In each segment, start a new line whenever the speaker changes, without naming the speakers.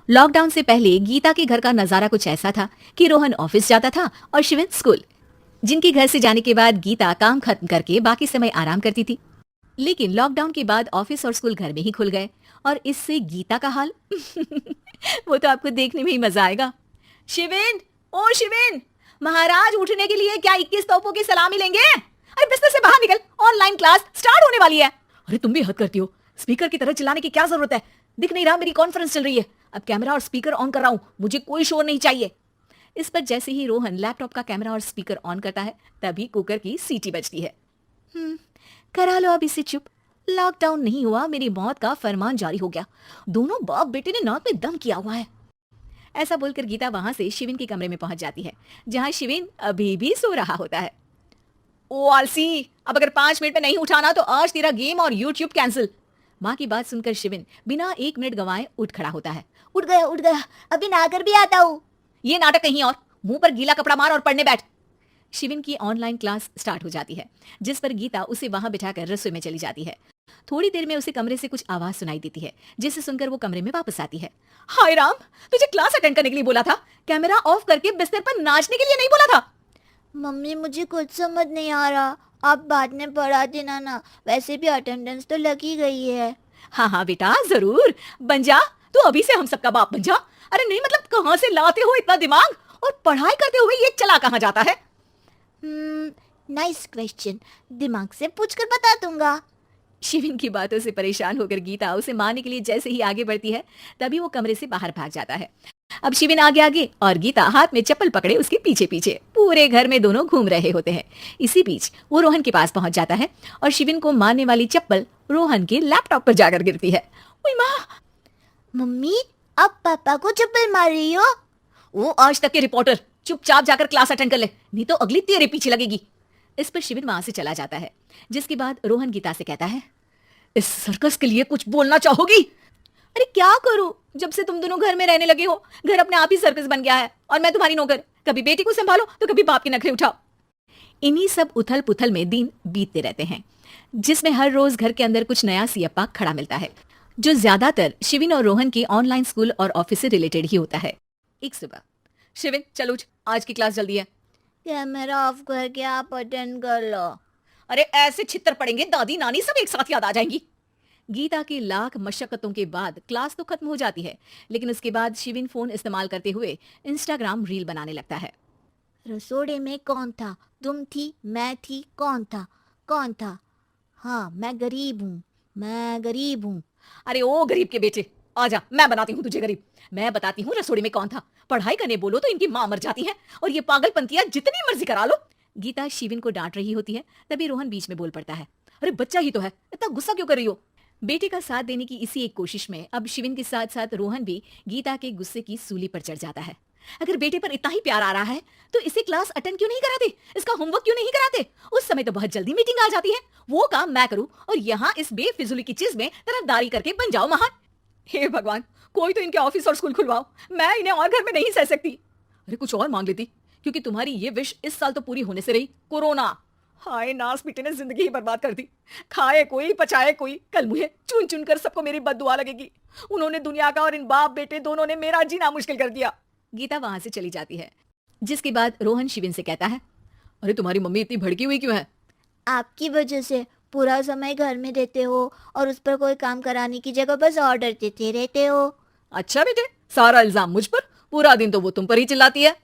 Lockdown से पहले गीता के घर का नजारा कुछ ऐसा था कि रोहन ऑफिस जाता था और शिविन स्कूल। जिनके घर से जाने के बाद गीता काम खत्म करके बाकी समय आराम करती थी। लेकिन लॉकडाउन के बाद ऑफिस और स्कूल घर में ही खुल गए और इससे गीता का हाल वो तो आपको देखने में ही मजा आएगा। शिविन, ओ शिविन, महाराज उठने के लिए क्या 21 तोपों की सलामी लेंगे? अरे बिस्तर से बाहर निकल, ऑनलाइन क्लास स्टार्ट होने वाली है। अरे तुम भी हद करती हो, स्पीकर की तरह चिल्लाने की क्या जरूरत है? दिख नहीं रहा मेरी कॉन्फ्रेंस चल रही है। अब कैमरा और स्पीकर ऑन कर रहा हूं, मुझे कोई शोर नहीं चाहिए। इस पर जैसे ही रोहन लैपटॉप का कैमरा और स्पीकर ऑन करता है तभी कुकर की सीटी बजती है। करा लो अब इसे चुप, लॉकडाउन नहीं हुआ, मेरी मौत का फरमान जारी हो गया। दोनों बाप बेटे ने नाक में दम किया हुआ है। ऐसा बोलकर गीता वहां से शिविन के कमरे में पहुंच जाती है, जहां शिविन अभी भी सो रहा होता है। ओ आलसी, अब अगर 5 मिनट में नहीं उठाना तो आज तेरा गेम और यूट्यूब कैंसिल। माँ की बात सुनकर शिविन बिना 1 मिनट गंवाए उठ खड़ा होता है। उठ गया, अभी नहाकर भी आता हूँ। ये नाटक कहीं और, मुंह पर गीला कपड़ा मार और पढ़ने बैठ। शिविन की ऑनलाइन क्लास स्टार्ट हो जाती है, जिस पर गीता उसे वहां बिठाकर रसोई में चली जाती है। थोड़ी देर में उसे कमरे से कुछ आवाज सुनाई देती है, जिसे सुनकर वो कमरे में वापस आती है। हाय राम, तुझे क्लास अटेंड करने के लिए बोला था, कैमरा ऑफ करके बिस्तर पर नाचने के लिए नहीं बोला था।
मम्मी मुझे कुछ समझ नहीं आ रहा, आप बाद में पढ़ा देना ना, वैसे भी अटेंडेंस तो लगी गई है।
हाँ बेटा, जरूर बन जा, तू अभी से हम सबका बाप बन जा। अरे नहीं मतलब कहाँ से लाते हो इतना दिमाग, और पढ़ाई करते हुए ये चला कहाँ जाता है?
नाइस क्वेश्चन, दिमाग से पूछकर बता दूंगा।
शिविन की बातों से परेशान होकर गीता उसे मारने के लिए जैसे ही आगे बढ़ती है तभी वो कमरे से बाहर भाग जाता है। अब शिविन आगे आगे और गीता हाथ में चप्पल पकड़े उसके पीछे पीछे। पूरे घर में दोनों घूम रहे होते हैं। इसी बीच वो रोहन के पास पहुंच जाता है और शिविन को मारने वाली चप्पल रोहन के लैपटॉप पर जाकर गिरती है। ओए माँ!
मम्मी, आप पापा को चप्पल मार रही हो?
वो आज तक के रिपोर्टर, चुपचाप जाकर क्लास अटेंड कर ले, नहीं तो अगली तेरे पीछे लगेगी। इस पर शिविन वहां से चला जाता है, जिसके बाद रोहन गीता से कहता है, इस सर्कस के लिए कुछ बोलना चाहोगी? अरे क्या करूं, जब से तुम दोनों घर में रहने लगे हो घर अपने आप ही सर्कस बन गया है और मैं तुम्हारी नौकर। कभी बेटी को संभालो तो कभी बाप के नखरे उठाओ। इन्हीं सब उथल पुथल में दिन बीतते रहते हैं, जिसमें हर रोज घर के अंदर कुछ नया सियप्पा खड़ा मिलता है, जो ज्यादातर शिविन और रोहन के ऑनलाइन स्कूल और ऑफिस से रिलेटेड ही होता है। एक सुबह, शिविन चलो आज की क्लास जल्दी है।
कैमरा ऑफ करके आप अटेंड कर लो।
अरे ऐसे छित्तर पड़ेंगे, दादी नानी सब एक साथ याद आ जाएंगी। गीता की लाख मशक्कतों के बाद क्लास तो खत्म हो जाती है, लेकिन उसके बाद शिविन फोन इस्तेमाल करते हुए इंस्टाग्राम रील बनाने लगता है।
रसोड़े में कौन था? तुम थी, मैं थी, कौन था? कौन था? हाँ, मैं गरीब हूँ।
अरे ओ गरीब के बेटे, आजा, मैं बनाती हूँ तुझे गरीब। मैं बताती हूँ रसोड़ी में कौन था। पढ़ाई करने बोलो तो इनकी माँ मर जाती है और ये पागलपंतियां जितनी मर्जी करा लो। गीता शिविन को डांट रही होती है, तभी रोहन बीच में बोल पड़ता है। अरे बच्चा ही तो है, इतना गुस्सा क्यों कर रही हो? बेटे का साथ देने की इसी एक कोशिश में अब शिविन के साथ साथ रोहन भी गीता के गुस्से की सूली पर चढ़ जाता है। अगर बेटे पर इतना ही प्यार आ रहा है तो इसे क्लास अटेंड क्यों नहीं कराते, इसका होमवर्क क्यों नहीं कराते? उस समय तो बहुत जल्दी मीटिंग आ जाती है, वो काम मैं करूं और यहाँ इस बेफिजुली की चीज में तरफदारी करके बन जाओ महान। हे भगवान, कोई तो इनके ऑफिस और स्कूल खुलवाओ, मैं इन्हें और घर में नहीं सह सकती। अरे कुछ और मांग लेती, क्योंकि तुम्हारी ये विश इस साल तो पूरी होने से रही, कोरोना। हाय नास बेटे ने जिंदगी ही बर्बाद कर दी। खाए कोई पचाए कोई, कल मुझे चुन चुन कर सबको मेरी बद्दुआ लगेगी। उन्होंने दुनिया का और इन बाप बेटे दोनों ने मेरा जीना मुश्किल कर दिया। गीता वहां से चली जाती है, जिसके बाद रोहन शिविन से कहता है, अरे तुम्हारी मम्मी इतनी भड़की हुई क्यों है?
आपकी वजह से पूरा समय घर में देते हो और उस पर कोई काम कराने की जगह बस ऑर्डर देते रहते हो।
अच्छा बेटे, सारा इल्जाम मुझ पर, पूरा दिन तो वो तुम पर ही चिल्लाती है।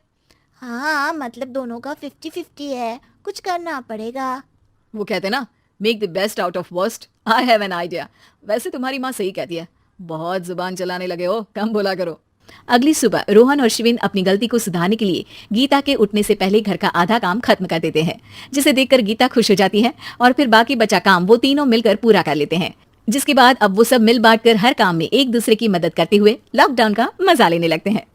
हाँ, मतलब दोनों का 50-50 है, कुछ करना पड़ेगा।
वो कहते ना, make the best out of worst. I have an idea. वैसे तुम्हारी माँ सही कहती है, बहुत जुबान चलाने लगे हो, कम बोला करो। अगली सुबह रोहन और शिविन अपनी गलती को सुधारने के लिए गीता के उठने से पहले घर का आधा काम खत्म कर देते हैं, जिसे देखकर गीता खुश हो जाती है और फिर बाकी बचा काम वो तीनों मिलकर पूरा कर लेते हैं। जिसके बाद अब वो सब मिल बांट कर हर काम में एक दूसरे की मदद करते हुए लॉकडाउन का मजा लेने लगते हैं।